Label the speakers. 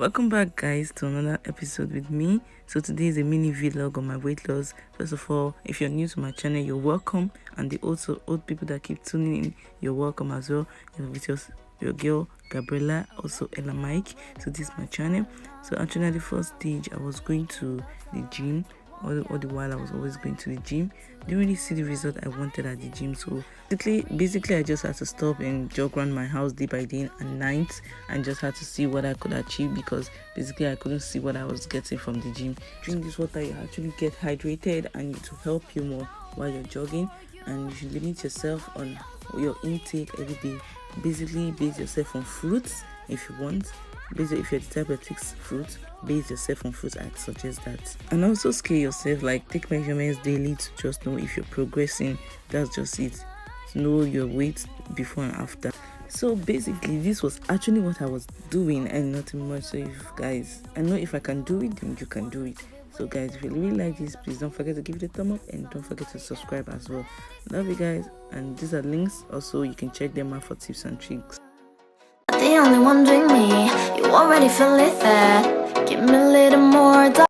Speaker 1: Welcome back, guys, to another episode with me. So today is a mini vlog on my weight loss. First of all, if you're new to my channel, you're welcome, and the also old people that keep tuning in, you're welcome as well. You're with your girl Gabriella, also Ellaa Mike. So this is my channel. So actually at the first stage I was going to the gym. All the while I was always going to the gym. Didn't really see the result I wanted at the gym. So basically I just had to stop and jog around my house day by day and night, and just had to see what I could achieve, because basically I couldn't see what I was getting from the gym. Drink this water, you actually get hydrated, and it will help you more while you're jogging. And you should limit yourself on your intake every day. Basically base yourself on fruits if you want. Basically, if you're the type that takes fruit, base yourself on fruit. I suggest that. And also scale yourself, like take measurements daily to just know if you're progressing. That's just it. To know your weight before and after. So basically this was actually what I was doing and nothing much. So if guys, I know if I can do it, then you can do it. So guys, if you really like this, please don't forget to give it a thumb up, and don't forget to subscribe as well. Love you guys, and these are links also, you can check them out for tips and tricks.
Speaker 2: The only one doing me, you already feel it there. Give me a little more.